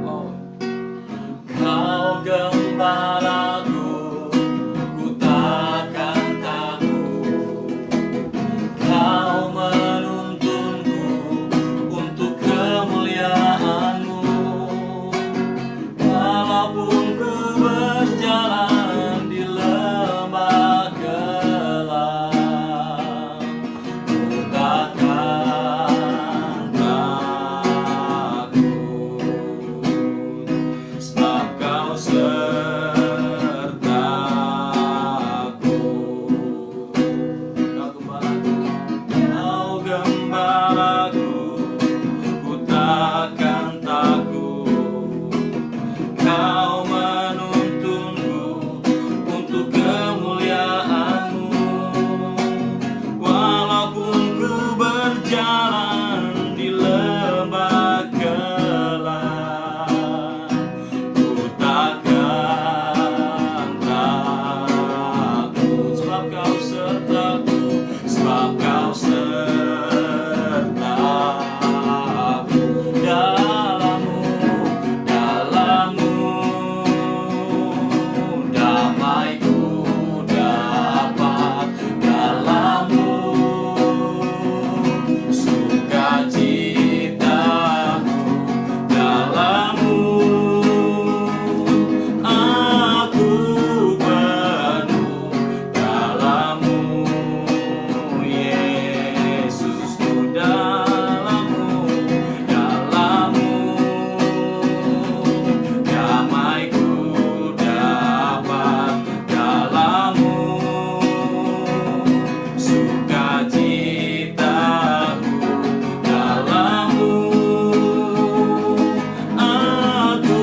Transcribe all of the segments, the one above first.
Oh. Kau gembalaku, ku takkan takut. Kau menuntunku untuk kemuliaan-Mu. Walaupun ku berjalan di lembah gelap, ku takkan takut. Sebab Kau sertaku. Kau gembalaku, Kau gembalaku, ku takkan takut. Kau menuntunku untuk kemuliaan-Mu. Walaupun ku berjalan di lembah gelap, ku takkan takut. Sebab Kau sertaku, sebab Kau sertaku. Dalam-Mu damaiku dapat, dalam-Mu sukacitaku, dalam-Mu aku penuh, dalam-Mu Yesusku, dalam-Mu, dalam-Mu damaiku dapat, dalam-Mu sukacitaku, dalam-Mu aku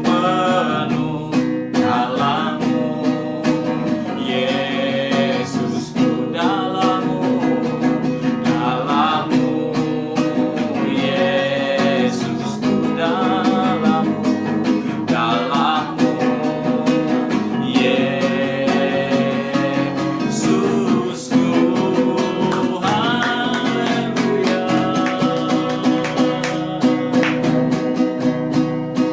penuh, dalam-Mu Yesusku, dalam-Mu, dalam-Mu Yesusku, dalam-Mu, dalam-Mu Yesusku. Haleluya.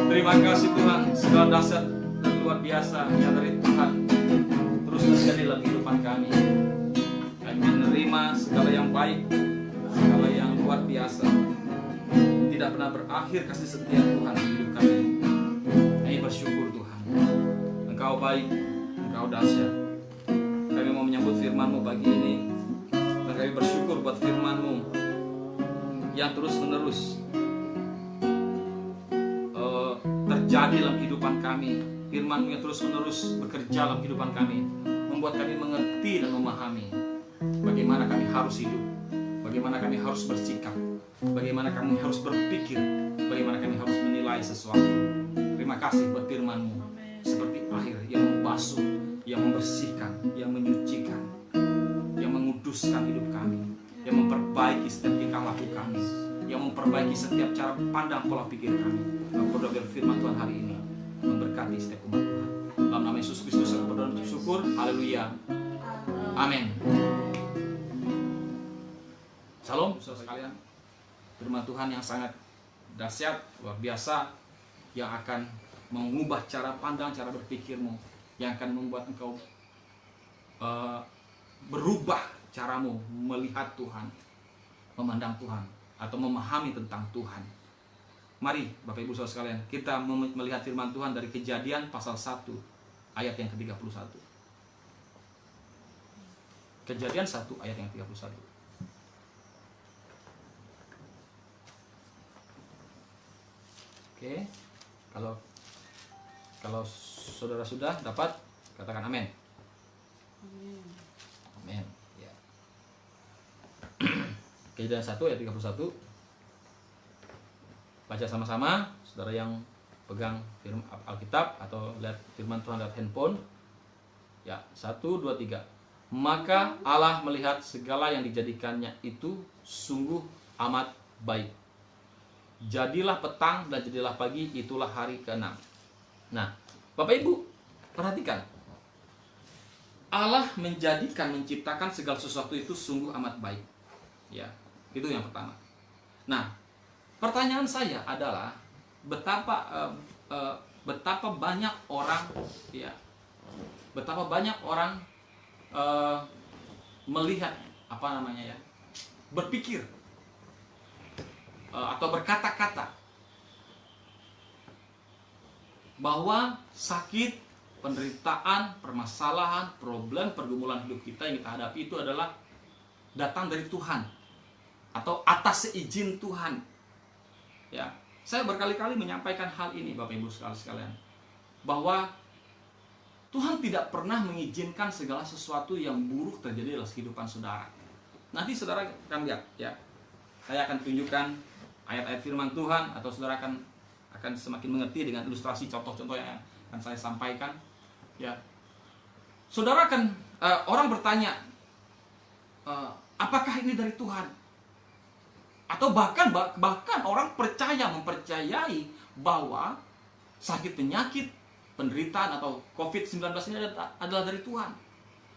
Terima kasih Tuhan, segala dahsyat dan luar biasa yang dari Tuhan terus terjadi dalam kehidupan kami. Kami menerima segala yang baik, segala yang luar biasa. Tidak pernah berakhir kasih setia Tuhan di hidup kami. Kami bersyukur Tuhan, Engkau baik, Engkau dahsyat. Kami mau menyambut firman-Mu pagi ini, dan kami bersyukur buat firman-Mu yang terus-menerus terjadi dalam kehidupan kami. Firman-Mu yang terus-menerus bekerja dalam kehidupan kami, membuat kami mengerti dan memahami bagaimana kami harus hidup, bagaimana kami harus bersikap, bagaimana kami harus berpikir, bagaimana kami harus menilai sesuatu. Terima kasih buat firman-Mu seperti air yang membasuh, yang membersihkan, yang menyucikan, yang menguduskan hidup kami, yang memperbaiki setiap tingkah laku kami, yang memperbaiki setiap cara pandang pola pikir kami. Aku berdoa firman Tuhan hari ini memberkati setiap umat Tuhan. Dalam nama Yesus Kristus aku berdoa dan bersyukur. Haleluya. Amin. Salam saudara sekalian. Firman Tuhan yang sangat dahsyat, luar biasa, yang akan mengubah cara pandang, cara berpikirmu, yang akan membuat engkau berubah caramu melihat Tuhan, memandang Tuhan, atau memahami tentang Tuhan. Mari Bapak Ibu Saudara sekalian, kita melihat firman Tuhan dari Kejadian pasal 1 ayat yang ke-31. Kejadian 1 ayat yang 31. Oke, kalau saudara sudah dapat, katakan amin. Amin. Ya. Kejadian 1 ayat 31. Baca sama-sama, saudara yang pegang firman Alkitab atau lihat firman Tuhan lewat handphone. Ya, 1, 2, 3. Maka Allah melihat segala yang dijadikannya itu sungguh amat baik. Jadilah petang dan jadilah pagi, itulah hari ke-6. Nah, Bapak Ibu, perhatikan. Allah menciptakan segala sesuatu itu sungguh amat baik. Ya, itu yang pertama. Nah, pertanyaan saya adalah, betapa banyak orang, ya, betapa banyak orang melihat berpikir atau berkata-kata bahwa sakit, penderitaan, permasalahan, problem, pergumulan hidup kita yang kita hadapi itu adalah datang dari Tuhan atau atas seizin Tuhan. Ya, saya berkali-kali menyampaikan hal ini, Bapak Ibu sekalian, bahwa Tuhan tidak pernah mengizinkan segala sesuatu yang buruk terjadi dalam kehidupan saudara. Nanti saudara akan lihat, ya, saya akan tunjukkan ayat-ayat firman Tuhan, atau saudara akan semakin mengerti dengan ilustrasi contoh-contoh yang akan saya sampaikan. Ya, saudara akan orang bertanya, apakah ini dari Tuhan? Atau bahkan orang mempercayai bahwa sakit, penyakit, penderitaan atau COVID-19 ini adalah dari Tuhan.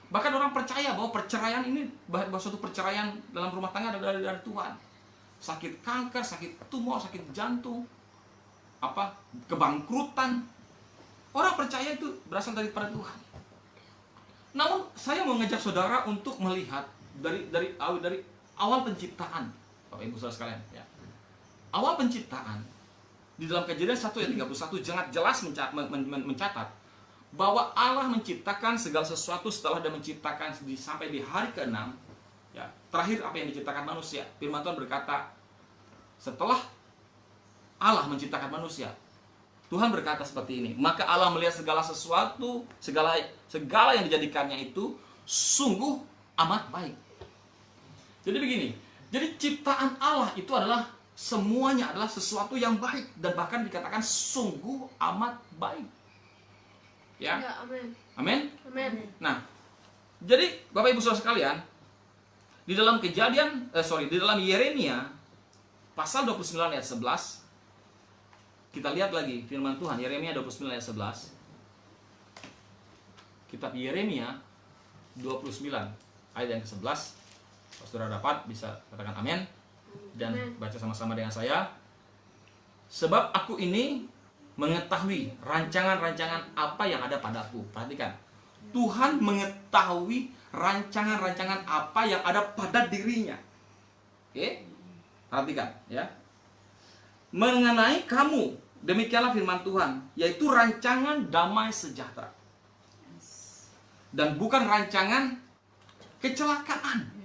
Bahkan orang percaya bahwa perceraian ini, bahwa suatu perceraian dalam rumah tangga adalah dari Tuhan. Sakit kanker, sakit tumor, sakit jantung, kebangkrutan, orang percaya itu berasal daripada Tuhan. Namun saya mau ngajak saudara untuk melihat dari awal penciptaan, Bapak Ibu saudara sekalian, ya. Awal penciptaan di dalam Kejadian 1 ayat 31 sangat jelas mencatat bahwa Allah menciptakan segala sesuatu setelah dia menciptakan sampai di hari ke-6. Ya, terakhir apa yang diciptakan manusia. Firman Tuhan berkata, setelah Allah menciptakan manusia, Tuhan berkata seperti ini, maka Allah melihat segala sesuatu, segala yang dijadikannya itu sungguh amat baik. Jadi begini, jadi ciptaan Allah itu adalah semuanya adalah sesuatu yang baik, dan bahkan dikatakan sungguh amat baik. Ya, amin. Amin. Amin. Nah, jadi Bapak Ibu Saudara sekalian, di dalam di dalam Yeremia pasal 29 ayat 11, kita lihat lagi firman Tuhan, Yeremia 29 ayat 11. Kitab Yeremia 29 ayat yang ke-11. Kalau saudara dapat, bisa katakan amin dan baca sama-sama dengan saya. Sebab aku ini mengetahui rancangan-rancangan apa yang ada padaku. Perhatikan, Tuhan mengetahui rancangan-rancangan apa yang ada pada dirinya. Oke? Perhatikan, ya. Mengenai kamu, demikianlah firman Tuhan, yaitu rancangan damai sejahtera, dan bukan rancangan kecelakaan,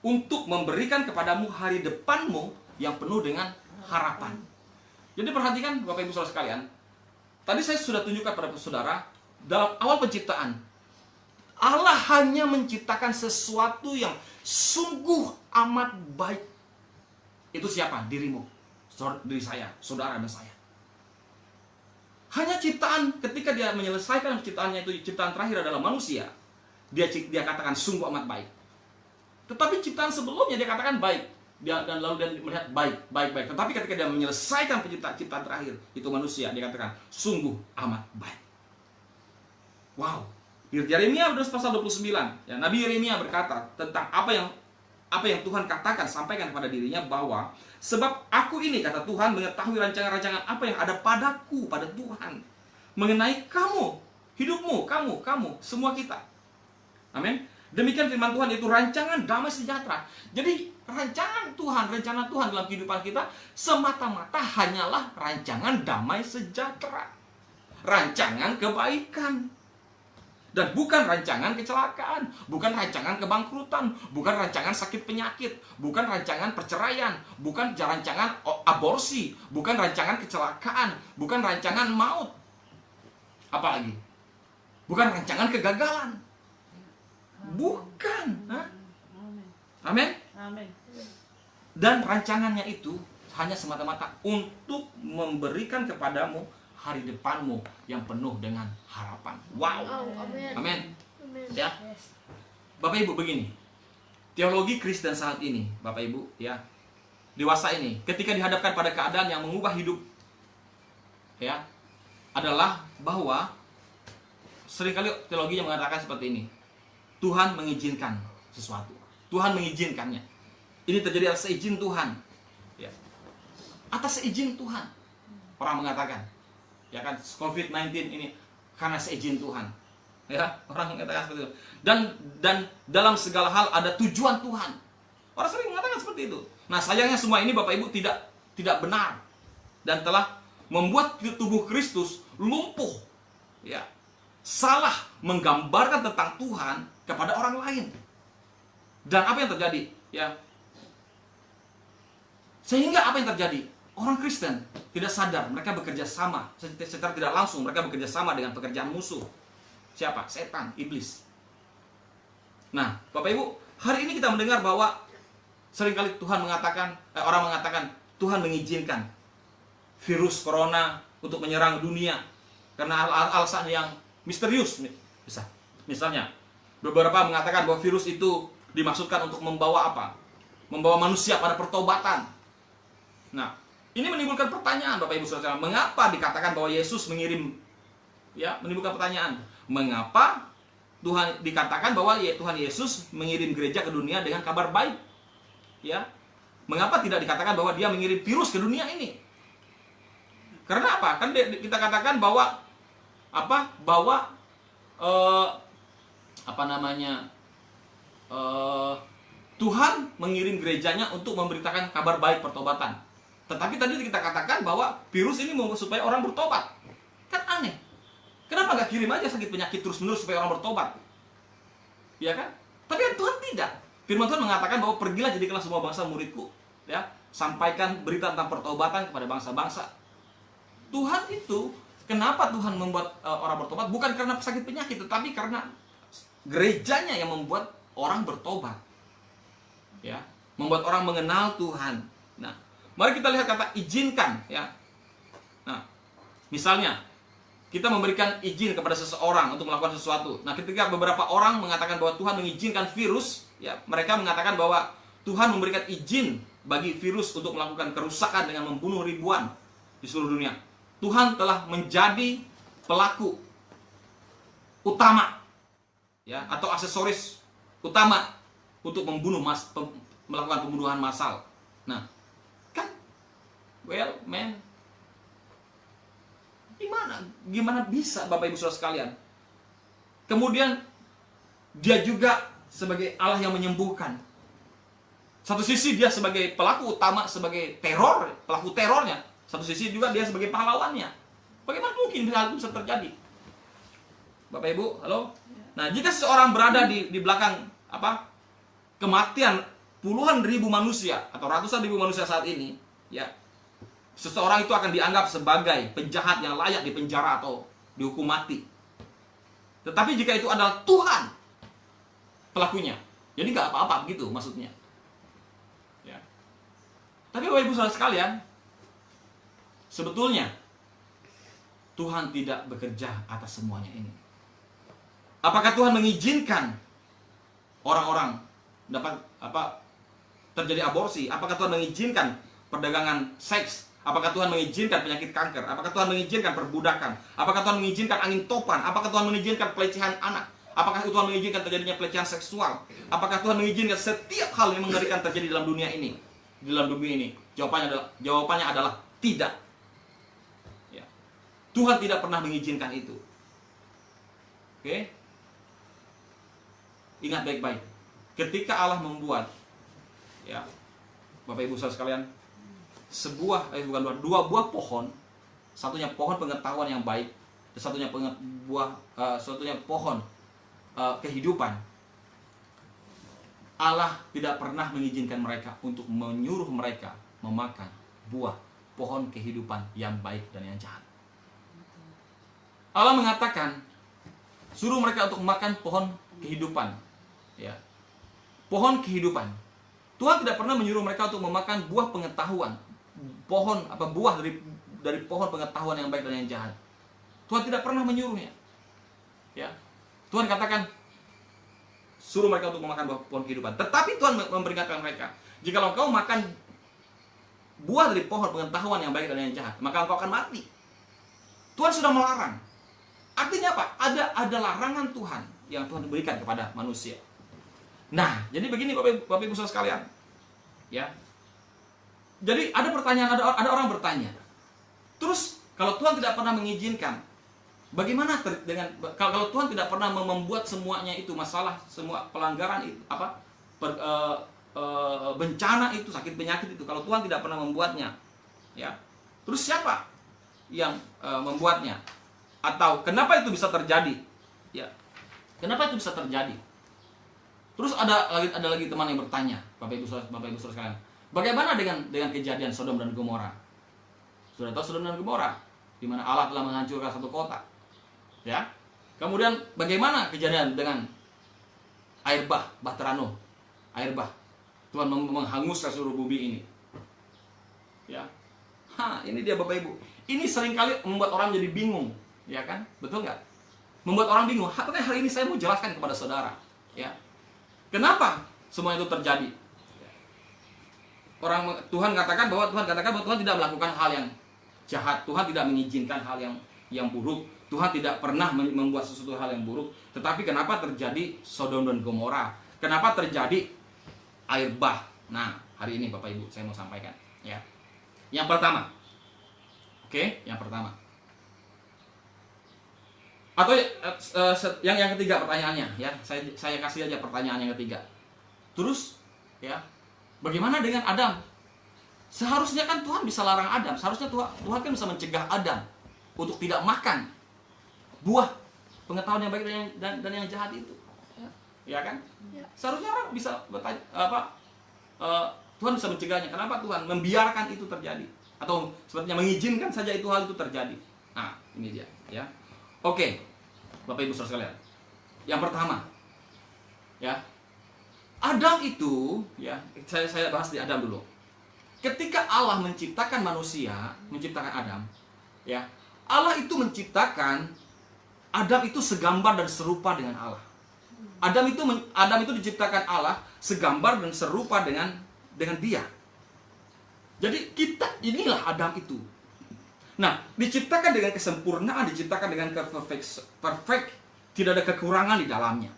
untuk memberikan kepadamu hari depanmu yang penuh dengan harapan. Jadi perhatikan Bapak Ibu Saudara sekalian, tadi saya sudah tunjukkan pada saudara, dalam awal penciptaan, Allah hanya menciptakan sesuatu yang sungguh amat baik. Itu siapa? Dirimu, diri saya, saudara dan saya. Hanya ciptaan, ketika dia menyelesaikan ciptaannya itu, ciptaan terakhir adalah manusia, dia katakan sungguh amat baik. Tetapi ciptaan sebelumnya dia katakan baik, dan lalu dia melihat baik. Tetapi ketika dia menyelesaikan ciptaan terakhir, itu manusia, dia katakan sungguh amat baik. Wow. Yeremia pasal 29, ya, Nabi Yeremia berkata tentang apa yang Tuhan katakan, sampaikan kepada dirinya, bahwa sebab aku ini, kata Tuhan, mengetahui rancangan-rancangan apa yang ada padaku, pada Tuhan, mengenai kamu, hidupmu, kamu, semua kita. Amin. Demikian firman Tuhan, yaitu rancangan damai sejahtera. Jadi rencana Tuhan dalam kehidupan kita semata-mata hanyalah rancangan damai sejahtera, rancangan kebaikan, dan bukan rancangan kecelakaan, bukan rancangan kebangkrutan, bukan rancangan sakit penyakit, bukan rancangan perceraian, bukan rancangan aborsi, bukan rancangan kecelakaan, bukan rancangan maut. Apalagi? Bukan rancangan kegagalan. Bukan. Amin. Dan rancangannya itu hanya semata-mata untuk memberikan kepadamu hari depanmu yang penuh dengan harapan. Wow. Amin. Ya. Bapak Ibu, begini. Teologi Kristen saat ini, Bapak Ibu, ya, dewasa ini, ketika dihadapkan pada keadaan yang mengubah hidup, ya, adalah bahwa seringkali teologinya mengatakan seperti ini. Tuhan mengizinkan sesuatu. Tuhan mengizinkannya. Ini terjadi atas seizin Tuhan. Ya. Atas seizin Tuhan. orang mengatakan, ya kan, COVID-19 ini karena seizin Tuhan. Ya, orang mengatakan seperti itu. Dan dalam segala hal ada tujuan Tuhan. Orang sering mengatakan seperti itu. Nah, sayangnya semua ini Bapak Ibu tidak benar dan telah membuat tubuh Kristus lumpuh. Ya. Salah menggambarkan tentang Tuhan kepada orang lain. Dan apa yang terjadi? Ya. Sehingga apa yang terjadi? Orang Kristen tidak sadar, mereka bekerja sama secara tidak langsung, mereka bekerja sama dengan pekerjaan musuh. Siapa? Setan, iblis. Nah, Bapak Ibu, hari ini kita mendengar bahwa seringkali Tuhan mengatakan, orang mengatakan Tuhan mengizinkan virus corona untuk menyerang dunia karena alasan yang misterius. Misalnya, beberapa mengatakan bahwa virus itu dimaksudkan untuk membawa apa? Membawa manusia pada pertobatan. Nah, ini menimbulkan pertanyaan Bapak Ibu Saudara, mengapa dikatakan bahwa Yesus mengirim, ya, menimbulkan pertanyaan, mengapa Tuhan dikatakan bahwa Tuhan Yesus mengirim gereja ke dunia dengan kabar baik? Ya. Mengapa tidak dikatakan bahwa dia mengirim virus ke dunia ini? Karena apa? Kan kita katakan bahwa apa? Bahwa Tuhan mengirim gerejanya untuk memberitakan kabar baik pertobatan. Tetapi tadi kita katakan bahwa virus ini mau supaya orang bertobat. Kan aneh. Kenapa nggak kirim aja sakit penyakit terus-menerus supaya orang bertobat? Ya kan? Tapi kan Tuhan tidak. Firman Tuhan mengatakan bahwa pergilah jadikanlah semua bangsa muridku. Ya, sampaikan berita tentang pertobatan kepada bangsa-bangsa. Tuhan itu, kenapa Tuhan membuat orang bertobat? Bukan karena sakit penyakit, tetapi karena gerejanya yang membuat orang bertobat. Ya, membuat orang mengenal Tuhan. Nah, mari kita lihat kata izinkan, ya. Nah, misalnya kita memberikan izin kepada seseorang untuk melakukan sesuatu. Nah, ketika beberapa orang mengatakan bahwa Tuhan mengizinkan virus, ya, mereka mengatakan bahwa Tuhan memberikan izin bagi virus untuk melakukan kerusakan dengan membunuh ribuan di seluruh dunia. Tuhan telah menjadi pelaku utama, ya, atau aksesoris utama untuk melakukan pembunuhan massal. Nah, kan, well, man, gimana bisa Bapak Ibu Saudara sekalian? Kemudian dia juga sebagai Allah yang menyembuhkan. Satu sisi dia sebagai pelaku utama, sebagai pelaku terornya. Satu sisi juga dia sebagai pahlawannya. Bagaimana mungkin hal itu bisa terjadi? Bapak Ibu, halo? Nah, jika seseorang berada di belakang apa? Kematian puluhan ribu manusia atau ratusan ribu manusia saat ini, ya. Seseorang itu akan dianggap sebagai penjahat yang layak dipenjara atau dihukum mati. Tetapi jika itu adalah Tuhan pelakunya, jadi nggak apa-apa begitu maksudnya. Ya. Tapi Bapak Ibu Saudara sekalian, sebetulnya Tuhan tidak bekerja atas semuanya ini. Apakah Tuhan mengizinkan orang-orang dapat terjadi aborsi? Apakah Tuhan mengizinkan perdagangan seks? Apakah Tuhan mengizinkan penyakit kanker? Apakah Tuhan mengizinkan perbudakan? Apakah Tuhan mengizinkan angin topan? Apakah Tuhan mengizinkan pelecehan anak? Apakah Tuhan mengizinkan terjadinya pelecehan seksual? Apakah Tuhan mengizinkan setiap hal yang mengerikan terjadi dalam dunia ini? Di dalam bumi ini? Jawabannya adalah tidak. Ya. Tuhan tidak pernah mengizinkan itu. Oke? Ingat baik-baik. Ketika Allah membuat, ya, Bapak Ibu Saudara sekalian, dua buah pohon, satunya pohon pengetahuan yang baik, dan satunya pohon kehidupan. Allah tidak pernah mengizinkan mereka untuk menyuruh mereka memakan buah pohon kehidupan yang baik dan yang jahat. Allah mengatakan suruh mereka untuk makan pohon kehidupan, ya, pohon kehidupan. Tuhan tidak pernah menyuruh mereka untuk memakan buah pengetahuan, buah dari pohon pengetahuan yang baik dan yang jahat. Tuhan tidak pernah menyuruhnya. Ya. Tuhan katakan suruh mereka untuk memakan buah pohon kehidupan. Tetapi Tuhan memperingatkan mereka, jika engkau makan buah dari pohon pengetahuan yang baik dan yang jahat, maka engkau akan mati. Tuhan sudah melarang. Artinya apa? Ada larangan Tuhan yang Tuhan berikan kepada manusia. Nah, jadi begini Bapak Ibu Saudara sekalian. Ya. Jadi ada pertanyaan, ada orang bertanya. Terus Kalau Tuhan tidak pernah mengizinkan, bagaimana kalau Tuhan tidak pernah membuat semuanya itu masalah, semua pelanggaran itu bencana itu, sakit penyakit itu, kalau Tuhan tidak pernah membuatnya, ya, terus siapa yang membuatnya? Atau kenapa itu bisa terjadi? Ya, kenapa itu bisa terjadi? Terus ada lagi teman yang bertanya, Bapak Ibu Saudara sekalian, bagaimana dengan kejadian Sodom dan Gomora? Sudah tahu Sodom dan Gomora, di mana Allah telah menghancurkan satu kota, ya. Kemudian bagaimana kejadian dengan air bah Terano, air bah? Tuhan menghanguskan seluruh bumi ini, ya. Ini dia Bapak Ibu. Ini seringkali membuat orang jadi bingung, ya kan? Betul nggak? Membuat orang bingung. Makanya hari ini saya mau jelaskan kepada saudara, ya. Kenapa semua itu terjadi? Tuhan katakan bahwa Tuhan tidak melakukan hal yang jahat. Tuhan tidak mengizinkan hal yang buruk. Tuhan tidak pernah membuat sesuatu hal yang buruk. Tetapi kenapa terjadi Sodom dan Gomora? Kenapa terjadi air bah? Nah, hari ini Bapak Ibu saya mau sampaikan, ya. Yang pertama. Oke, yang pertama. Atau yang ketiga pertanyaannya, ya. Saya kasih aja pertanyaan yang ketiga. Terus, ya, bagaimana dengan Adam? Seharusnya kan Tuhan bisa larang Adam. Seharusnya Tuhan kan bisa mencegah Adam untuk tidak makan buah pengetahuan yang baik dan yang jahat itu. Ya kan? Seharusnya orang bisa bertanya, Tuhan bisa mencegahnya. Kenapa Tuhan membiarkan itu terjadi? Atau sepertinya mengizinkan saja hal itu terjadi. Nah, ini dia, ya. Oke. Bapak Ibu Saudara sekalian. Yang pertama, ya. Adam itu, ya, saya bahas di Adam dulu. Ketika Allah menciptakan manusia, menciptakan Adam, ya. Allah itu menciptakan Adam itu segambar dan serupa dengan Allah. Adam itu diciptakan Allah segambar dan serupa dengan dia. Jadi inilah Adam itu. Nah, diciptakan dengan kesempurnaan, diciptakan dengan perfect, tidak ada kekurangan di dalamnya.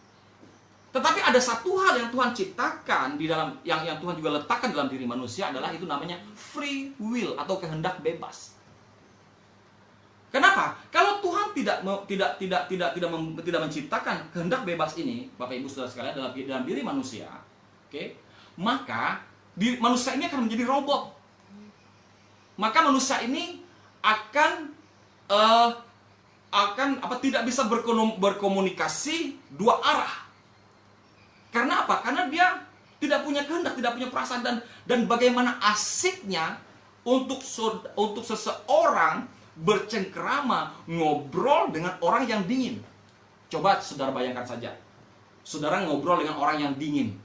Tetapi ada satu hal yang Tuhan ciptakan di dalam yang Tuhan juga letakkan dalam diri manusia, adalah itu namanya free will atau kehendak bebas. Kenapa? Kalau Tuhan tidak menciptakan kehendak bebas ini, Bapak Ibu Saudara sekalian, dalam diri manusia, oke? Maka manusia ini akan menjadi robot. Maka manusia ini akan tidak bisa berkomunikasi dua arah. Karena apa? Karena dia tidak punya kehendak, tidak punya perasaan, dan bagaimana asiknya untuk seseorang bercengkerama, ngobrol dengan orang yang dingin. Coba saudara bayangkan saja, saudara ngobrol dengan orang yang dingin,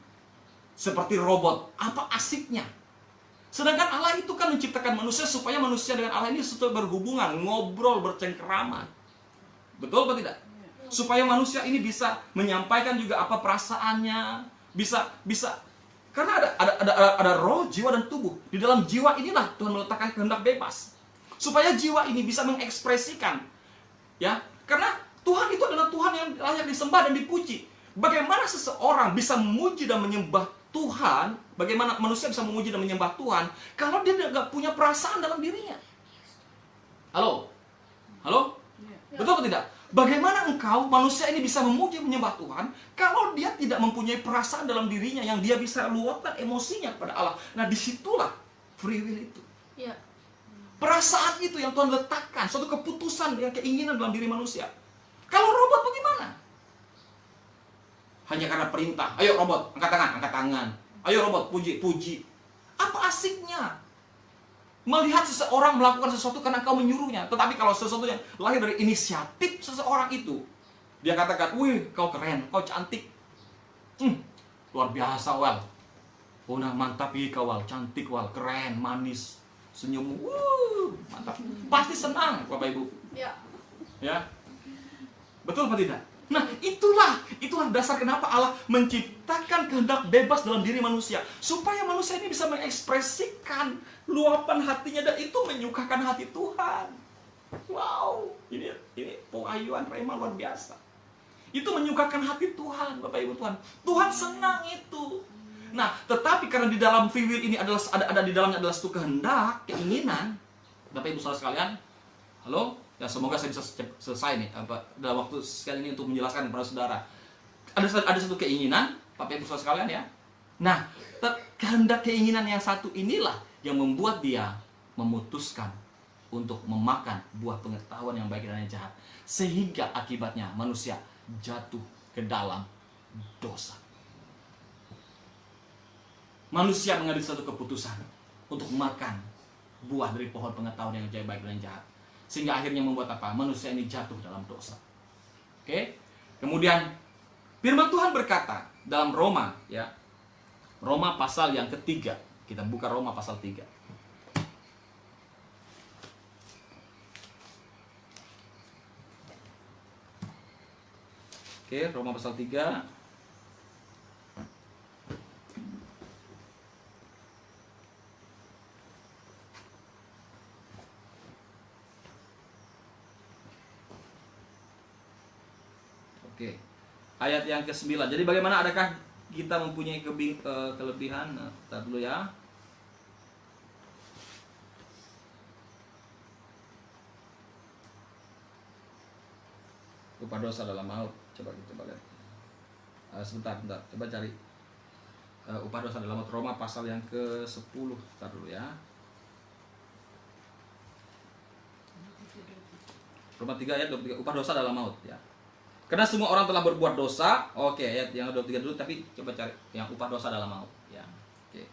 seperti robot. Apa asiknya? Sedangkan Allah itu kan menciptakan manusia supaya manusia dengan Allah ini berhubungan, ngobrol, bercengkerama. Betul atau tidak? Supaya manusia ini bisa menyampaikan juga apa perasaannya, bisa karena ada roh, jiwa dan tubuh. Di dalam jiwa inilah Tuhan meletakkan kehendak bebas. Supaya jiwa ini bisa mengekspresikan, ya. Karena Tuhan itu adalah Tuhan yang layak disembah dan dipuji. Bagaimana seseorang bisa memuji dan menyembah Tuhan, bagaimana manusia bisa memuji dan menyembah Tuhan kalau dia tidak punya perasaan dalam dirinya? Halo? Betul atau tidak? Bagaimana engkau, manusia ini, bisa memuji menyembah Tuhan kalau dia tidak mempunyai perasaan dalam dirinya yang dia bisa luapkan emosinya kepada Allah? Nah, disitulah free will itu. Ya. Perasaan itu yang Tuhan letakkan, suatu keputusan, keinginan dalam diri manusia. Kalau robot bagaimana? Hanya karena perintah, ayo robot, angkat tangan. Ayo robot, puji. Apa asiknya melihat seseorang melakukan sesuatu karena kau menyuruhnya? Tetapi kalau sesuatu yang lahir dari inisiatif seseorang itu, dia katakan, wih, kau keren, kau cantik, luar biasa, Wal. Oh, nah, mantap kau, Wal, cantik, Wal, keren, manis, senyum, mantap. Pasti senang, Bapak Ibu. Ya. Betul apa tidak? Nah, itulah dasar kenapa Allah menciptakan kehendak bebas dalam diri manusia, supaya manusia ini bisa mengekspresikan luapan hatinya, dan itu menyukakan hati Tuhan. Wow, ini pewahyuan rema luar biasa. Itu menyukakan hati Tuhan, Bapak Ibu Tuhan. Tuhan senang itu. Nah, tetapi karena di dalam free will ini ada di dalamnya adalah satu kehendak, keinginan, Bapak Ibu Saudara sekalian, Halo? Ya semoga saya bisa selesai nih dalam waktu sekali ini untuk menjelaskan kepada saudara. Ada satu keinginan, Bapak Ibu Saudara sekalian ya. Nah, kehendak keinginan yang satu inilah yang membuat dia memutuskan untuk memakan buah pengetahuan yang baik dan yang jahat, sehingga akibatnya manusia jatuh ke dalam dosa. Manusia mengambil satu keputusan untuk makan buah dari pohon pengetahuan yang baik dan yang jahat, sehingga akhirnya membuat apa? Manusia ini jatuh dalam dosa. Oke? Kemudian firman Tuhan berkata dalam Roma, ya, Roma pasal yang ketiga. Kita buka Roma pasal 3. Oke, Roma pasal 3. Oke. Ayat yang ke-9. Jadi bagaimana, adakah kita mempunyai kelebihan? Nah, dulu ya. Upah dosa adalah maut. Coba lihat. Sebentar. Coba cari. Upah dosa adalah maut. Roma pasal yang ke-10. Bentar dulu ya. Roma 3 ayat 23. Upah dosa adalah maut ya. Karena semua orang telah berbuat dosa. Oke, ayat yang 23 dulu, tapi coba cari yang upah dosa adalah maut ya. Oke.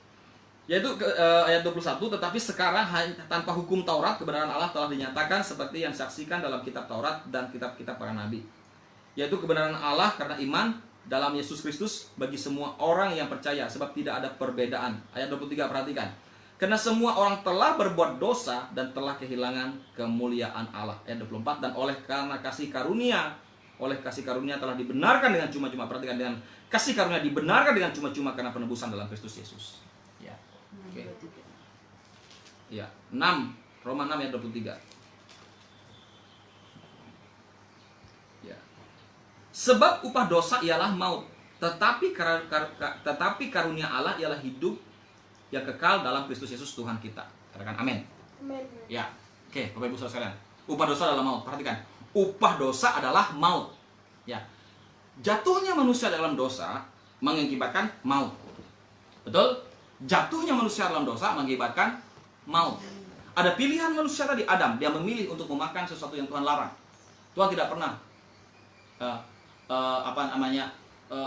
Yaitu ayat 21, tetapi sekarang tanpa hukum Taurat kebenaran Allah telah dinyatakan seperti yang disaksikan dalam kitab Taurat dan kitab-kitab para nabi. Yaitu kebenaran Allah karena iman dalam Yesus Kristus bagi semua orang yang percaya, sebab tidak ada perbedaan. Ayat 23 perhatikan. Karena semua orang telah berbuat dosa dan telah kehilangan kemuliaan Allah. Ayat 24, dan oleh kasih karunia telah dibenarkan dengan cuma-cuma. Perhatikan, dengan kasih karunia dibenarkan dengan cuma-cuma karena penebusan dalam Kristus Yesus. Ya. Oke. Ya, 6 Roma 6 ayat 23. Ya. Sebab upah dosa ialah maut, tetapi karunia Allah ialah hidup yang kekal dalam Kristus Yesus Tuhan kita. Katakan amin. Amin. Ya. Oke, Bapak Ibu Saudara sekalian. Upah dosa adalah maut. Perhatikan. Upah dosa adalah maut. Ya. Jatuhnya manusia dalam dosa mengakibatkan maut. Betul? Jatuhnya manusia dalam dosa mengakibatkan maut. Ada pilihan manusia tadi, Adam, dia memilih untuk memakan sesuatu yang Tuhan larang. Tuhan tidak pernah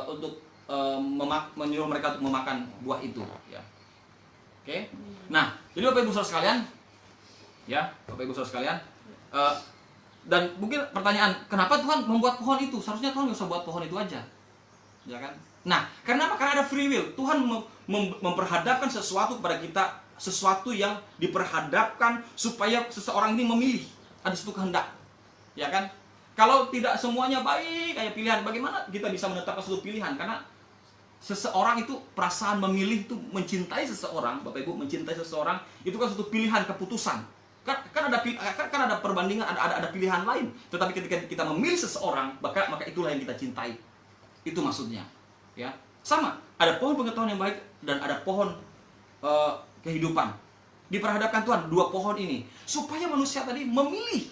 untuk menyuruh mereka untuk memakan buah itu, ya. Oke. Nah, jadi Bapak Ibu Saudara sekalian, ya, Bapak Ibu Saudara sekalian, dan mungkin pertanyaan, kenapa Tuhan membuat pohon itu? Seharusnya Tuhan nggak usah buat pohon itu aja, ya kan? Nah, karena apa? Karena ada free will. Tuhan memperhadapkan sesuatu kepada kita, sesuatu yang diperhadapkan supaya seseorang ini memilih. Ada satu kehendak, ya kan? Kalau tidak semuanya baik, kayak pilihan, bagaimana kita bisa menetapkan satu pilihan? Karena seseorang itu perasaan memilih itu, mencintai seseorang, Bapak Ibu, mencintai seseorang itu kan satu pilihan, keputusan. Kan ada perbandingan, ada pilihan lain. Tetapi ketika kita memilih seseorang, maka itulah yang kita cintai. Itu maksudnya, ya. Sama, ada pohon pengetahuan yang baik dan ada pohon kehidupan. Diperhadapkan Tuhan dua pohon ini supaya manusia tadi memilih,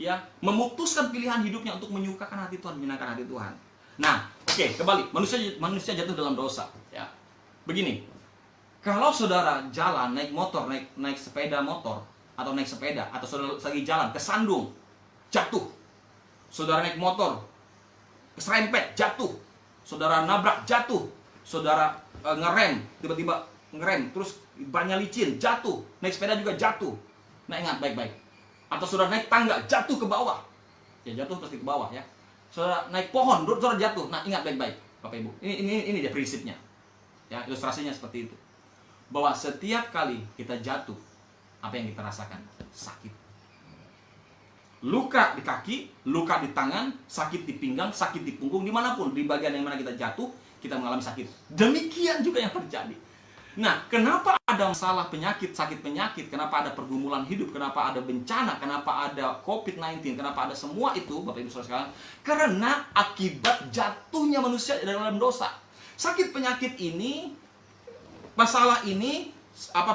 ya, memutuskan pilihan hidupnya untuk menyukakan hati Tuhan, menyenangkan hati Tuhan. Nah, oke, kembali, manusia jatuh dalam dosa, ya. Begini. Kalau saudara jalan, naik motor, naik sepeda motor, atau naik sepeda, atau saudara lagi jalan, kesandung, jatuh. Saudara naik motor, keserempet, jatuh. Saudara nabrak, jatuh. Saudara ngerem, tiba-tiba ngerem, terus bannya licin, jatuh. Naik sepeda juga jatuh. Nah, ingat baik-baik. Atau saudara naik tangga, jatuh ke bawah. Ya, jatuh pasti ke bawah, ya. Saudara naik pohon, saudara jatuh. Nah, ingat baik-baik, Bapak Ibu. Ini dia prinsipnya. Ya, ilustrasinya seperti itu. Bahwa setiap kali kita jatuh, apa yang kita rasakan? Sakit. Luka di kaki, luka di tangan, sakit di pinggang, sakit di punggung, dimanapun, di bagian yang mana kita jatuh, kita mengalami sakit. Demikian juga yang terjadi. Nah, kenapa ada masalah penyakit, sakit penyakit, kenapa ada pergumulan hidup, kenapa ada bencana, kenapa ada COVID-19, kenapa ada semua itu, Bapak Ibu Saudara sekalian? Karena akibat jatuhnya manusia dalam dosa. Sakit penyakit ini, masalah ini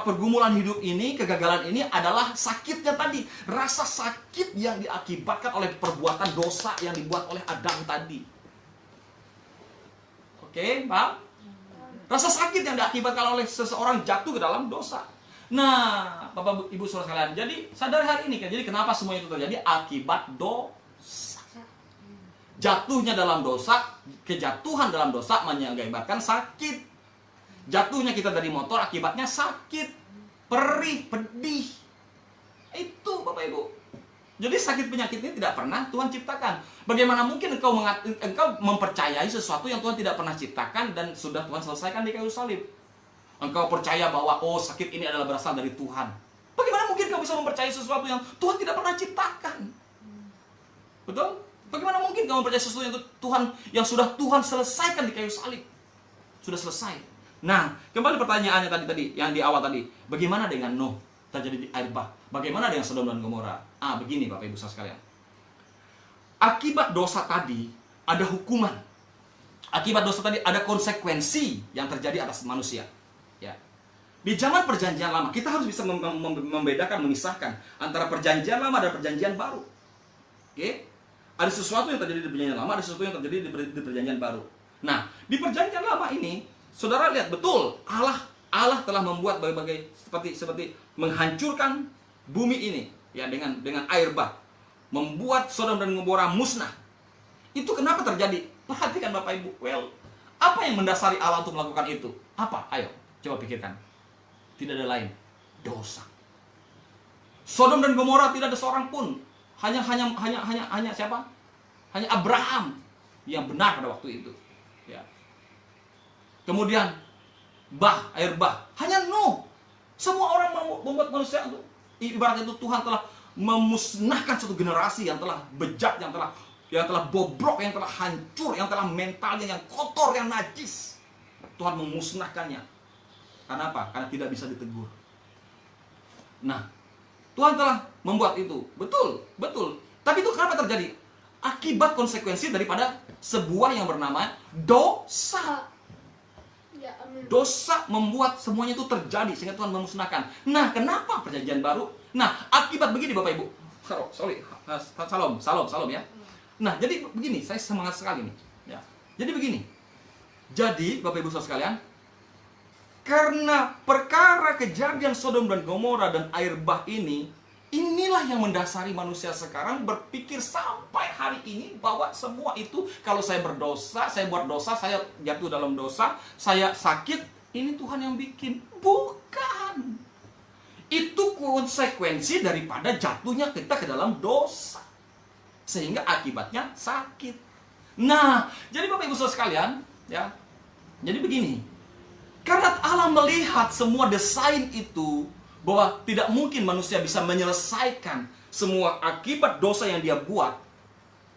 pergumulan hidup ini, kegagalan ini adalah sakitnya tadi. Rasa sakit yang diakibatkan oleh perbuatan dosa yang dibuat oleh Adam tadi. Oke, paham? Rasa sakit yang diakibatkan oleh seseorang jatuh ke dalam dosa. Nah, Bapak Ibu Saudara sekalian, jadi sadari hari ini kan, jadi kenapa semua itu terjadi? Akibat dosa. Jatuhnya dalam dosa, kejatuhan dalam dosa mengakibatkan sakit. Jatuhnya kita dari motor akibatnya sakit, perih, pedih. Itu Bapak Ibu. Jadi sakit penyakit ini tidak pernah Tuhan ciptakan. Bagaimana mungkin engkau mempercayai sesuatu yang Tuhan tidak pernah ciptakan dan sudah Tuhan selesaikan di kayu salib? Engkau percaya bahwa sakit ini adalah berasal dari Tuhan. Bagaimana mungkin kau bisa mempercayai sesuatu yang Tuhan tidak pernah ciptakan? Betul? Bagaimana mungkin kau mempercayai sesuatu yang sudah Tuhan selesaikan di kayu salib? Sudah selesai. Nah, kembali pertanyaannya tadi yang di awal tadi, bagaimana dengan Nuh terjadi di air bah? Bagaimana dengan Sodom dan Gomora? Begini Bapak Ibu sekalian. Akibat dosa tadi ada hukuman. Akibat dosa tadi ada konsekuensi yang terjadi atas manusia. Ya. Di zaman perjanjian lama, kita harus bisa membedakan, memisahkan antara perjanjian lama dan perjanjian baru. Oke? Ada sesuatu yang terjadi di perjanjian lama, ada sesuatu yang terjadi di perjanjian baru. Nah, di perjanjian lama ini, saudara lihat betul, Allah telah membuat berbagai seperti menghancurkan bumi ini ya dengan air bah, membuat Sodom dan Gomora musnah. Itu kenapa terjadi? Perhatikan Bapak Ibu. Apa yang mendasari Allah untuk melakukan itu? Apa? Ayo, coba pikirkan. Tidak ada lain, dosa. Sodom dan Gomora tidak ada seorang pun. Hanya siapa? Hanya Abraham yang benar pada waktu itu. Ya. Kemudian air bah, hanya Nuh. Semua orang membuat manusia itu, ibaratnya itu Tuhan telah memusnahkan satu generasi yang telah bejat, yang telah bobrok, yang telah hancur, yang telah mentalnya yang kotor, yang najis. Tuhan memusnahkannya. Karena apa? Karena tidak bisa ditegur. Nah, Tuhan telah membuat itu. Betul. Tapi itu kenapa terjadi? Akibat konsekuensi daripada sebuah yang bernama dosa. Dosa membuat semuanya itu terjadi sehingga Tuhan memusnahkan. Nah, kenapa perjanjian baru? Nah, akibat begini Bapak Ibu. Salam ya. Nah, jadi begini, saya semangat sekali nih. Ya. Jadi begini. Jadi Bapak Ibu Saudara sekalian, karena perkara kejadian Sodom dan Gomora dan air bah ini, inilah yang mendasari manusia sekarang berpikir sampai hari ini bahwa semua itu, kalau saya berdosa, saya buat dosa, saya jatuh dalam dosa, saya sakit, ini Tuhan yang bikin. Bukan. Itu konsekuensi daripada jatuhnya kita ke dalam dosa. Sehingga akibatnya sakit. Nah, jadi Bapak Ibu Saudara sekalian, ya. Jadi begini. Karena Allah melihat semua desain itu, bahwa tidak mungkin manusia bisa menyelesaikan semua akibat dosa yang dia buat.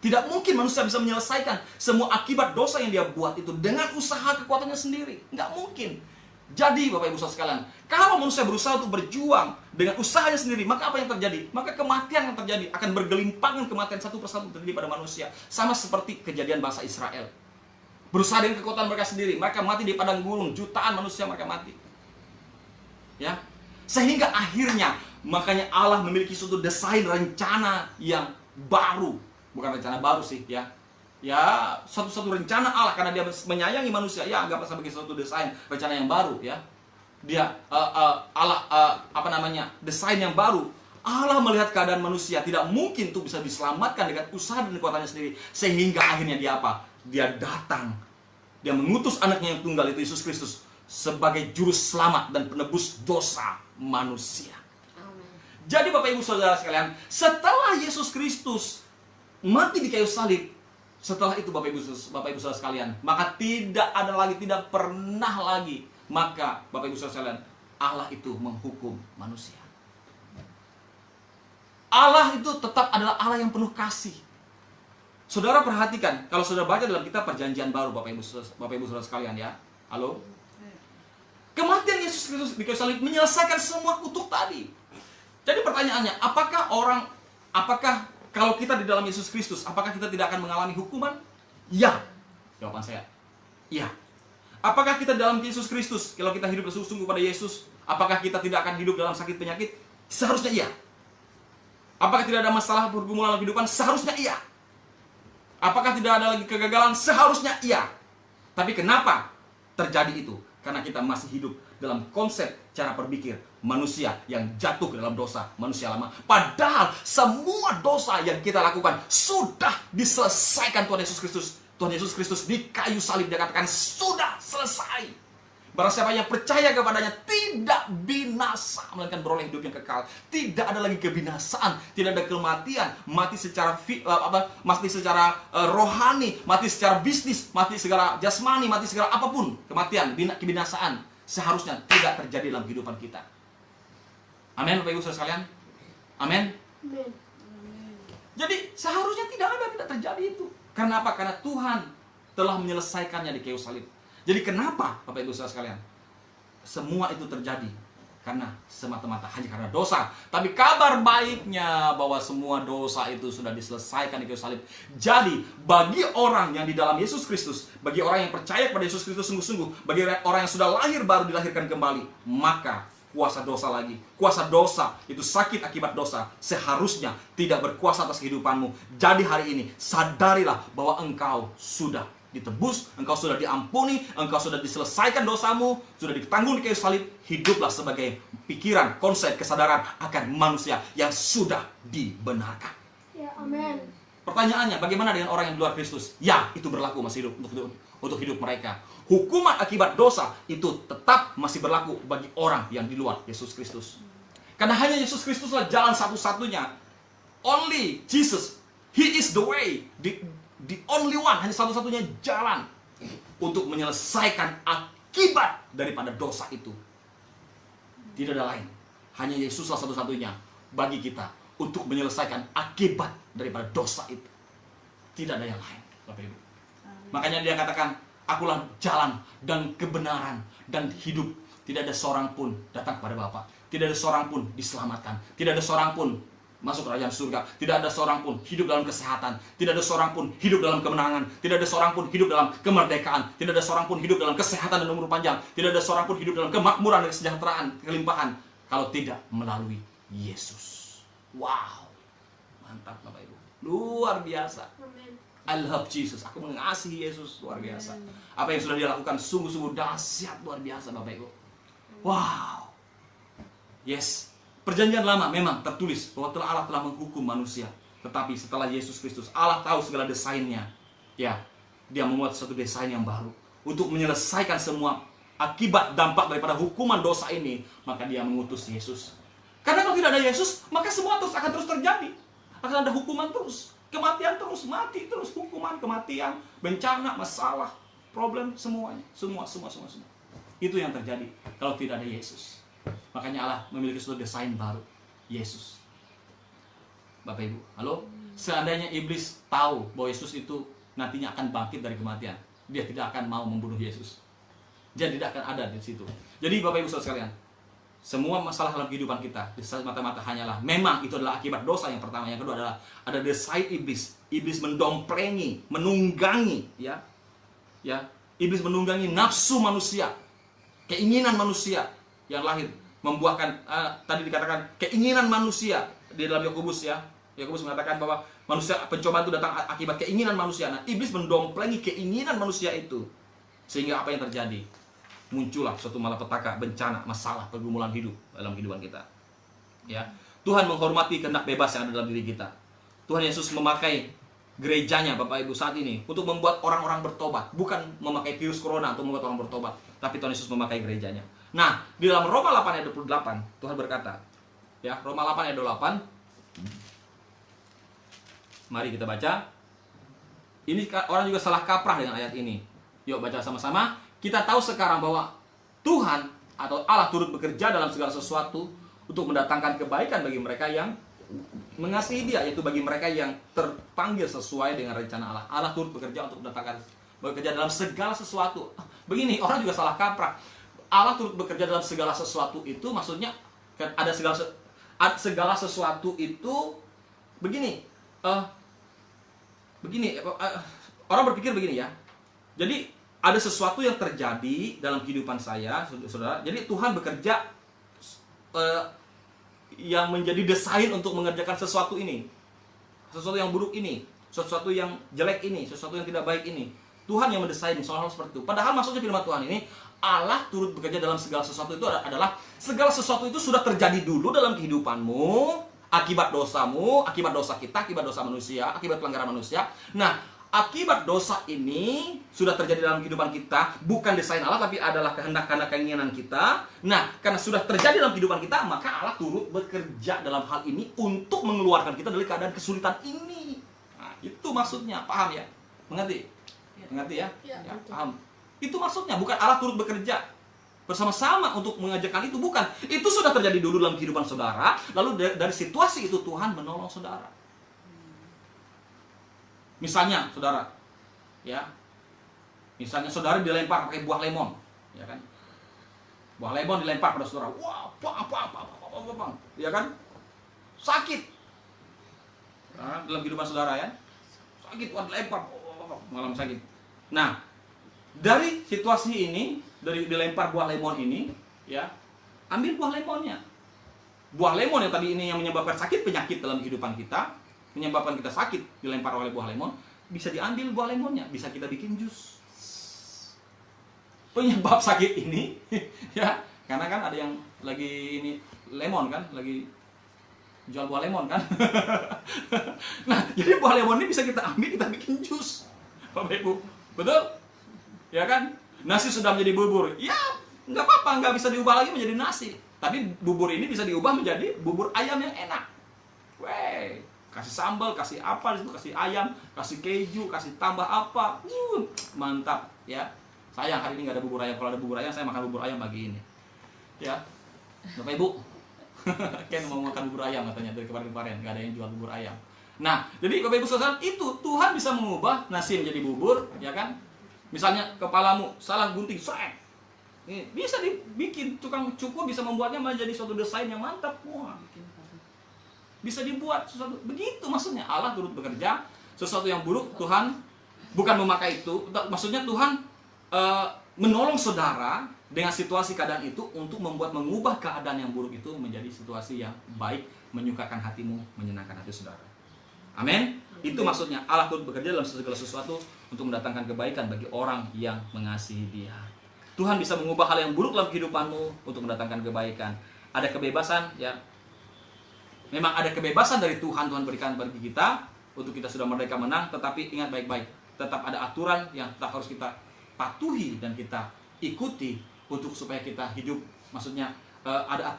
Tidak mungkin manusia bisa menyelesaikan semua akibat dosa yang dia buat itu dengan usaha kekuatannya sendiri. Nggak mungkin. Jadi Bapak Ibu Saudara sekalian, kalau manusia berusaha untuk berjuang dengan usahanya sendiri, maka apa yang terjadi? Maka kematian yang terjadi akan bergelimpangan, kematian satu persatu terjadi pada manusia. Sama seperti kejadian bangsa Israel. Berusaha dengan kekuatan mereka sendiri, mereka mati di padang gurun, jutaan manusia mereka mati. Ya. Sehingga akhirnya, makanya Allah memiliki suatu desain rencana yang baru. Bukan rencana baru sih, ya. Ya, satu rencana Allah karena dia menyayangi manusia. Ya, anggap sebagai suatu desain rencana yang baru, ya. Dia desain yang baru. Allah melihat keadaan manusia tidak mungkin tuh bisa diselamatkan dengan usaha dan kekuatannya sendiri. Sehingga akhirnya dia apa? Dia datang. Dia mengutus anaknya yang tunggal itu Yesus Kristus sebagai juru selamat dan penebus dosa manusia. Amen. Jadi Bapak Ibu Saudara sekalian, setelah Yesus Kristus mati di kayu salib, setelah itu Bapak Ibu Saudara sekalian, maka tidak pernah lagi, maka Bapak Ibu Saudara sekalian, Allah itu menghukum manusia. Allah itu tetap adalah Allah yang penuh kasih. Saudara perhatikan, kalau saudara baca dalam kitab Perjanjian Baru, Bapak Ibu Saudara sekalian, ya. Halo? Kematian Yesus Kristus di kayu salib menyelesaikan semua kutuk tadi. Jadi pertanyaannya, apakah kalau kita di dalam Yesus Kristus, apakah kita tidak akan mengalami hukuman? Ya. Jawaban saya, ya. Apakah kita dalam Yesus Kristus, kalau kita hidup bersungguh-sungguh pada Yesus, apakah kita tidak akan hidup dalam sakit penyakit? Seharusnya iya. Apakah tidak ada masalah pergumulan dalam kehidupan? Seharusnya iya. Apakah tidak ada lagi kegagalan? Seharusnya iya. Tapi kenapa terjadi itu? Karena kita masih hidup dalam konsep cara berpikir manusia yang jatuh ke dalam dosa manusia lama. Padahal semua dosa yang kita lakukan sudah diselesaikan Tuhan Yesus Kristus. Tuhan Yesus Kristus di kayu salib dia katakan sudah selesai. Barang siapa yang percaya kepadanya tidak binasa, melainkan beroleh hidup yang kekal. Tidak ada lagi kebinasaan, tidak ada kematian, mati secara rohani, mati secara bisnis, mati segala jasmani, mati segala apapun, kematian, kebinasaan seharusnya tidak terjadi dalam kehidupan kita. Amin, Bapak Ibu Saudara sekalian. Amin. Jadi seharusnya tidak terjadi itu. Karena apa? Karena Tuhan telah menyelesaikannya di kayu salib. Jadi kenapa Bapak Ibu Saudara sekalian? Semua itu terjadi karena semata-mata hanya karena dosa. Tapi kabar baiknya bahwa semua dosa itu sudah diselesaikan di kayu salib. Jadi bagi orang yang di dalam Yesus Kristus, bagi orang yang percaya kepada Yesus Kristus sungguh-sungguh, bagi orang yang sudah lahir baru dilahirkan kembali, maka kuasa dosa lagi. Kuasa dosa itu sakit akibat dosa seharusnya tidak berkuasa atas kehidupanmu. Jadi hari ini sadarilah bahwa engkau sudah ditebus, engkau sudah diampuni, engkau sudah diselesaikan dosamu, sudah ditanggung di kayu salib. Hiduplah sebagai pikiran, konsep, kesadaran akan manusia yang sudah dibenarkan. Ya, amin. Pertanyaannya, bagaimana dengan orang yang di luar Kristus? Ya, itu berlaku masih hidup untuk hidup mereka. Hukuman akibat dosa itu tetap masih berlaku bagi orang yang di luar Yesus Kristus. Karena hanya Yesus Kristuslah jalan satu-satunya. Only Jesus, He is the way, the only one, hanya satu-satunya jalan untuk menyelesaikan akibat daripada dosa itu. Tidak ada lain. Hanya Yesuslah satu-satunya bagi kita untuk menyelesaikan akibat daripada dosa itu. Tidak ada yang lain, Bapak Ibu. Makanya dia katakan, akulah jalan dan kebenaran dan hidup. Tidak ada seorang pun datang kepada Bapa. Tidak ada seorang pun diselamatkan. Tidak ada seorang pun masuk kerajaan surga. Tidak ada seorang pun hidup dalam kesehatan. Tidak ada seorang pun hidup dalam kemenangan. Tidak ada seorang pun hidup dalam kemerdekaan. Tidak ada seorang pun hidup dalam kesehatan dan umur panjang. Tidak ada seorang pun hidup dalam kemakmuran dan kesejahteraan, kelimpahan, kalau tidak melalui Yesus. Wow. Mantap Bapak Ibu. Luar biasa. Amin. I love Jesus. Aku mengasihi Yesus. Luar biasa. Apa yang sudah dia lakukan sungguh-sungguh dahsyat, luar biasa Bapak Ibu. Wow. Yes. Perjanjian lama memang tertulis bahwa Allah telah menghukum manusia. Tetapi setelah Yesus Kristus, Allah tahu segala desainnya. Ya, dia membuat satu desain yang baru untuk menyelesaikan semua akibat dampak daripada hukuman dosa ini. Maka dia mengutus Yesus. Karena kalau tidak ada Yesus, maka semua akan terus terjadi. Akan ada hukuman terus, kematian terus, mati terus, hukuman, kematian, bencana, masalah, problem, semuanya. Semua. Itu yang terjadi kalau tidak ada Yesus. Makanya Allah memiliki suatu desain baru, Yesus. Bapak Ibu, halo? Seandainya iblis tahu bahwa Yesus itu nantinya akan bangkit dari kematian, dia tidak akan mau membunuh Yesus. Dia tidak akan ada di situ. Jadi Bapak Ibu saudara sekalian, semua masalah dalam kehidupan kita mata-mata hanyalah memang itu adalah akibat dosa yang pertama. Yang kedua adalah ada desain iblis. Iblis mendomplengi, menunggangi, ya. Iblis menunggangi nafsu manusia, keinginan manusia yang lahir, membuahkan tadi dikatakan keinginan manusia di dalam Yakobus, ya. Yakobus mengatakan bahwa manusia, pencobaan itu datang akibat keinginan manusia. Nah, iblis mendomplengi keinginan manusia itu, sehingga apa yang terjadi? Muncullah suatu malapetaka, bencana, masalah, pergumulan hidup dalam kehidupan kita. Ya, Tuhan menghormati kehendak bebas yang ada dalam diri kita. Tuhan Yesus memakai gerejanya Bapak Ibu saat ini untuk membuat orang-orang bertobat, bukan memakai virus corona untuk membuat orang bertobat, tapi Tuhan Yesus memakai gerejanya. Nah, di dalam Roma 8 ayat 28, Tuhan berkata, ya, Roma 8 ayat 28. Mari kita baca. Ini orang juga salah kaprah dengan ayat ini. Yuk baca sama-sama. Kita tahu sekarang bahwa Tuhan atau Allah turut bekerja dalam segala sesuatu untuk mendatangkan kebaikan bagi mereka yang mengasihi Dia, yaitu bagi mereka yang terpanggil sesuai dengan rencana Allah. Allah turut bekerja untuk bekerja dalam segala sesuatu. Begini, orang juga salah kaprah. Allah turut bekerja dalam segala sesuatu itu maksudnya ada segala sesuatu itu begini. Orang berpikir begini, ya. Jadi ada sesuatu yang terjadi dalam kehidupan saya, saudara. Jadi Tuhan bekerja yang menjadi desain untuk mengerjakan sesuatu ini, sesuatu yang buruk ini, sesuatu yang jelek ini, sesuatu yang tidak baik ini. Tuhan yang mendesain soal seperti itu. Padahal maksudnya firman Tuhan ini, Allah turut bekerja dalam segala sesuatu itu adalah segala sesuatu itu sudah terjadi dulu dalam kehidupanmu, akibat dosamu, akibat dosa kita, akibat dosa manusia, akibat pelanggaran manusia. Nah, akibat dosa ini sudah terjadi dalam kehidupan kita, bukan desain Allah, tapi adalah kehendak-kehendak keinginan kita. Nah, karena sudah terjadi dalam kehidupan kita, maka Allah turut bekerja dalam hal ini untuk mengeluarkan kita dari keadaan kesulitan ini. Nah, itu maksudnya, paham ya? Mengerti? Mengerti ya? Ya, paham. Itu maksudnya, bukan Allah turut bekerja bersama-sama untuk mengajarkan itu, bukan. Itu sudah terjadi dulu dalam kehidupan saudara, lalu dari situasi itu Tuhan menolong saudara. Misalnya, saudara, ya, misalnya saudara dilempar pakai buah lemon, ya kan? Buah lemon dilempar pada saudara, wah, bang, ya kan? Sakit. Nah, dalam kehidupan saudara ya, sakit, wah, dilempar, malam sakit. Nah, dari situasi ini, dari dilempar buah lemon ini, ya, ambil buah lemonnya. Buah lemon yang tadi ini yang menyebabkan sakit penyakit dalam kehidupan kita, menyebabkan kita sakit, dilempar oleh buah lemon, bisa diambil buah lemonnya, bisa kita bikin jus. Penyebab sakit ini, ya, karena kan ada yang lagi ini lemon kan, lagi jual buah lemon kan. Nah, jadi buah lemon ini bisa kita ambil, kita bikin jus, Bapak Ibu, betul? Ya kan? Nasi sudah menjadi bubur, ya nggak apa-apa, nggak bisa diubah lagi menjadi nasi. Tapi bubur ini bisa diubah menjadi bubur ayam yang enak. Weh, kasih sambal, kasih apa di situ, kasih ayam, kasih keju, kasih tambah apa, mantap ya. Sayang hari ini nggak ada bubur ayam. Kalau ada bubur ayam, saya makan bubur ayam pagi ini. Ya, Bapak Ibu, Ken mau makan bubur ayam katanya dari kemarin-kemarin, nggak ada yang jual bubur ayam. Nah, jadi Bapak Ibu saudara, itu Tuhan bisa mengubah nasi menjadi bubur, ya kan? Misalnya kepalamu salah gunting, ini bisa dibikin, tukang cukur bisa membuatnya menjadi suatu desain yang mantap. Wah, bisa dibuat sesuatu begitu. Maksudnya Allah turut bekerja. Sesuatu yang buruk Tuhan bukan memakai itu, maksudnya Tuhan menolong saudara dengan situasi keadaan itu untuk mengubah keadaan yang buruk itu menjadi situasi yang baik, menyukakan hatimu, menyenangkan hati saudara. Amin. Itu maksudnya Allah turut bekerja dalam segala sesuatu untuk mendatangkan kebaikan bagi orang yang mengasihi Dia. Tuhan bisa mengubah hal yang buruk dalam kehidupanmu untuk mendatangkan kebaikan. Ada kebebasan, ya. Memang ada kebebasan dari Tuhan berikan bagi kita untuk kita sudah merdeka menang, tetapi ingat baik-baik, tetap ada aturan yang tetap harus kita patuhi dan kita ikuti untuk supaya kita hidup, maksudnya ada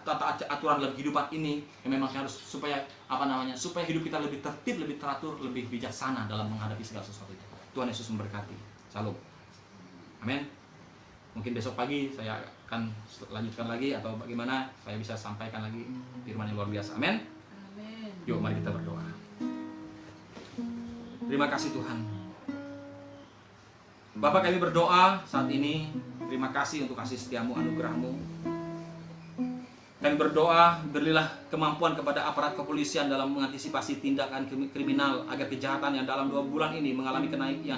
aturan dalam kehidupan ini yang memang harus supaya supaya hidup kita lebih tertib, lebih teratur, lebih bijaksana dalam menghadapi segala sesuatu. Tuhan Yesus memberkati. Salam. Amin. Mungkin besok pagi saya akan lanjutkan lagi atau bagaimana saya bisa sampaikan lagi firman yang luar biasa. Amin. Yuk mari kita berdoa. Terima kasih Tuhan. Bapak, kami berdoa saat ini. Terima kasih untuk kasih setiamu, anugerahmu. Kami berdoa, berilah kemampuan kepada aparat kepolisian dalam mengantisipasi tindakan kriminal agar kejahatan yang dalam 2 bulan ini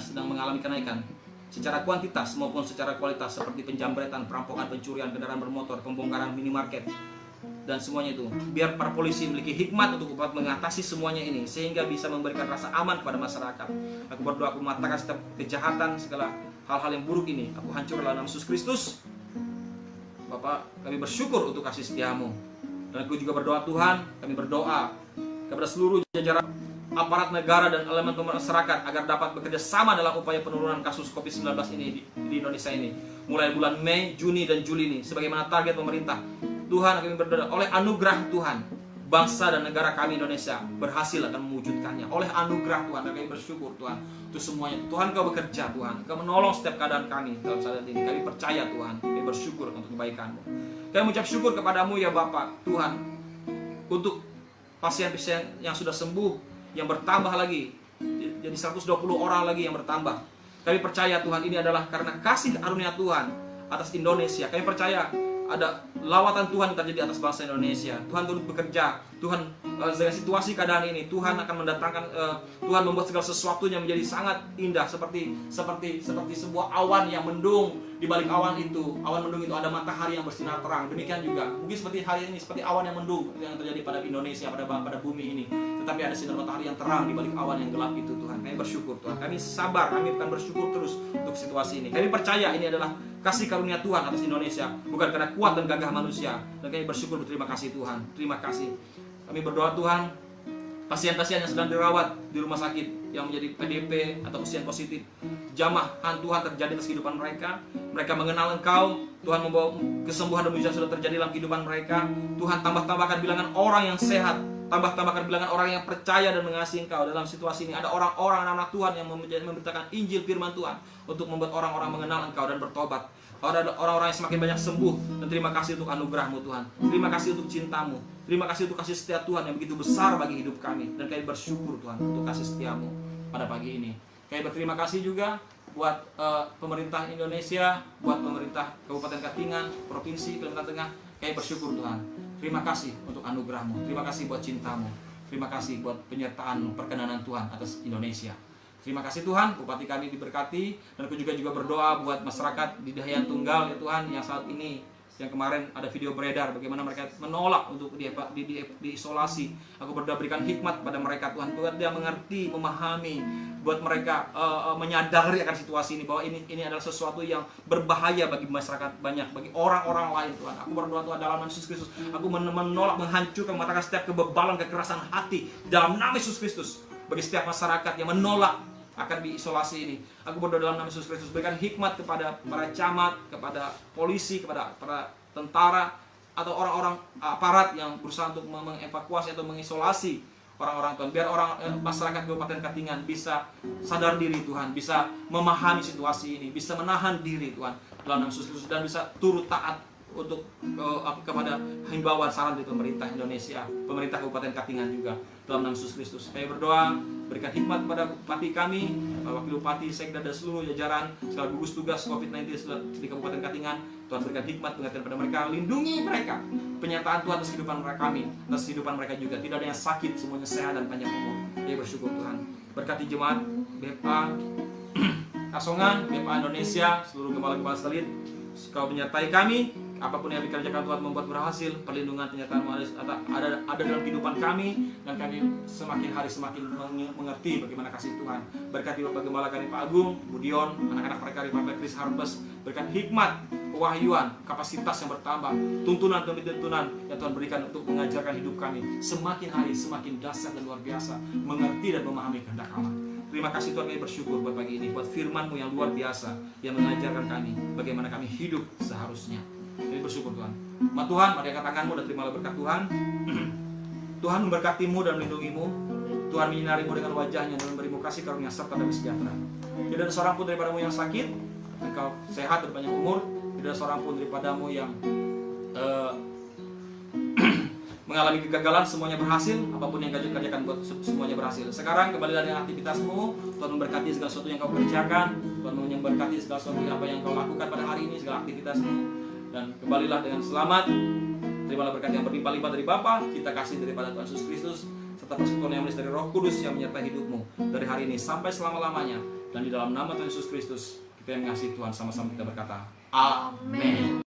sedang mengalami kenaikan secara kuantitas maupun secara kualitas, seperti penjambretan, perampokan, pencurian kendaraan bermotor, pembongkaran minimarket dan semuanya itu. Biar para polisi memiliki hikmat untuk mengatasi semuanya ini sehingga bisa memberikan rasa aman kepada masyarakat. Aku berdoa, aku mematakan setiap kejahatan, segala hal-hal yang buruk ini aku hancur dalam nama Yesus Kristus. Bapak, kami bersyukur untuk kasih setiamu. Dan aku juga berdoa Tuhan, kami berdoa kepada seluruh jajaran aparat negara dan elemen masyarakat agar dapat bekerja sama dalam upaya penurunan kasus COVID-19 ini di Indonesia ini. Mulai bulan Mei, Juni, dan Juli ini, sebagaimana target pemerintah. Tuhan, kami berdoa oleh anugerah Tuhan, bangsa dan negara kami Indonesia berhasil akan mewujudkannya. Oleh anugerah Tuhan, dan kami bersyukur Tuhan untuk semuanya. Tuhan, Kau bekerja Tuhan, Kau menolong setiap keadaan kami dalam saat ini. Kami percaya Tuhan, kami bersyukur untuk kebaikan-Mu. Kami mengucap syukur kepadamu ya Bapak Tuhan, untuk pasien-pasien yang sudah sembuh, yang bertambah lagi, jadi 120 orang lagi yang bertambah. Kami percaya Tuhan ini adalah karena kasih karunia Tuhan atas Indonesia. Kami percaya ada lawatan Tuhan yang terjadi atas bangsa Indonesia. Tuhan turut bekerja. Tuhan dengan situasi keadaan ini, Tuhan akan mendatangkan, Tuhan membuat segala sesuatunya menjadi sangat indah, seperti sebuah awan yang mendung. Di balik awan mendung itu ada matahari yang bersinar terang. Demikian juga mungkin seperti hari ini, seperti awan yang mendung yang terjadi pada Indonesia, pada bumi ini. Tetapi ada sinar matahari yang terang di balik awan yang gelap itu, Tuhan. Kami bersyukur, Tuhan. Kami sabar, kami akan bersyukur terus untuk situasi ini. Kami percaya ini adalah kasih karunia Tuhan atas Indonesia, bukan karena kuat dan gagah manusia. Dan kami bersyukur, berterima kasih Tuhan. Terima kasih. Kami berdoa Tuhan, pasien-pasien yang sedang dirawat di rumah sakit yang menjadi PDP atau pasien positif, jamahan Tuhan terjadi atas kehidupan mereka. Mereka mengenal Engkau, Tuhan membawa kesembuhan dan mujizat sudah terjadi dalam kehidupan mereka. Tuhan tambahkan bilangan orang yang sehat, tambahkan bilangan orang yang percaya dan mengasihi Engkau. Dalam situasi ini ada orang-orang anak Tuhan yang memberitakan Injil firman Tuhan untuk membuat orang-orang mengenal Engkau dan bertobat. Ada orang-orang yang semakin banyak sembuh. Dan terima kasih untuk anugerah-Mu Tuhan. Terima kasih untuk cinta-Mu. Terima kasih untuk kasih setia Tuhan yang begitu besar bagi hidup kami. Dan kami bersyukur Tuhan untuk kasih setia-Mu pada pagi ini. Kami berterima kasih juga buat pemerintah Indonesia, buat pemerintah Kabupaten Katingan, Provinsi Kalimantan Tengah. Kami bersyukur Tuhan. Terima kasih untuk anugerah-Mu. Terima kasih buat cinta-Mu. Terima kasih buat penyertaan-Mu, perkenanan Tuhan atas Indonesia. Terima kasih Tuhan, bupati kami diberkati. Dan aku juga berdoa buat masyarakat di Dayan Tunggal ya Tuhan, yang saat ini, yang kemarin ada video beredar bagaimana mereka menolak untuk diisolasi. Aku berdoa berikan hikmat pada mereka Tuhan, buat dia mengerti, memahami, buat mereka menyadari akan situasi ini, bahwa ini adalah sesuatu yang berbahaya bagi masyarakat banyak, bagi orang-orang lain Tuhan. Aku berdoa Tuhan dalam nama Yesus Kristus, aku menolak, menghancurkan, mengatakan setiap kebebalan, kekerasan hati dalam nama Yesus Kristus. Bagi setiap masyarakat yang menolak akan diisolasi ini, aku berdoa dalam nama Yesus Kristus, berikan hikmat kepada para camat, kepada polisi, kepada para tentara atau orang-orang aparat yang berusaha untuk mengevakuasi atau mengisolasi orang-orang Tuhan. Biar masyarakat Kabupaten Katingan bisa sadar diri Tuhan, bisa memahami situasi ini, bisa menahan diri Tuhan dalam nama Yesus Kristus, dan bisa turut taat untuk kepada himbauan saran dari pemerintah Indonesia, pemerintah Kabupaten Katingan juga dalam nama Yesus Kristus. Saya berdoa berikan hikmat kepada bupati kami, wakil bupati, sekda dan seluruh jajaran segala gugus tugas COVID-19 di Kabupaten Katingan. Tuhan berikan hikmat, pengertian pada mereka, lindungi mereka, penyertaan Tuhan atas kehidupan kami, atas kehidupan mereka juga. Tidak ada yang sakit, semuanya sehat dan panjang umur. Saya bersyukur Tuhan. Berkati jemaat BPA Kasongan, BPA Indonesia, seluruh gembala-gembala sekalian. Kau menyertai kami, apapun yang dikerjakan Tuhan membuat berhasil. Perlindungan, penyertaan-Mu ada dalam kehidupan kami, dan kami semakin hari semakin mengerti bagaimana kasih Tuhan. Berkati Bapak Gembala kami Pak Agung, Budion, anak-anak mereka di Pak Chris Harpes. Berikan hikmat, kewahyuan, kapasitas yang bertambah, tuntunan demi tuntunan yang Tuhan berikan untuk mengajarkan hidup kami semakin hari semakin dahsyat dan luar biasa, mengerti dan memahami kehendak Allah. Terima kasih Tuhan, kami bersyukur buat pagi ini, buat firman-Mu yang luar biasa yang mengajarkan kami bagaimana kami hidup seharusnya. Kami bersyukur Tuhan. Tuhan, mari angkat tangan-Mu dan terimalah berkat Tuhan. Tuhan memberkati-Mu dan melindungi-Mu. Tuhan menyinari-Mu dengan wajah-Nya dan memberi-Mu kasih karunia serta damai sejahtera. Tidak ada seorang pun daripada-Mu yang sakit, Engkau sehat dan panjang umur. Tidak ada seorang pun daripada-Mu yang mengalami kegagalan, semuanya berhasil. Apapun yang Kau kerjakan buat semuanya berhasil. Sekarang kembalilah dengan aktivitasmu. Tuhan memberkati segala sesuatu yang kau kerjakan. Tuhan memberkati segala sesuatu apa yang kau lakukan pada hari ini, segala aktivitasmu. Dan kembalilah dengan selamat. Terimalah berkat yang berlimpah-limpah dari Bapa, kita kasih daripada Tuhan Yesus Kristus, serta persekutuan yang manis dari Roh Kudus yang menyertai hidupmu dari hari ini sampai selama-lamanya. Dan di dalam nama Tuhan Yesus Kristus, kita yang mengasihi Tuhan sama-sama kita berkata, Amin.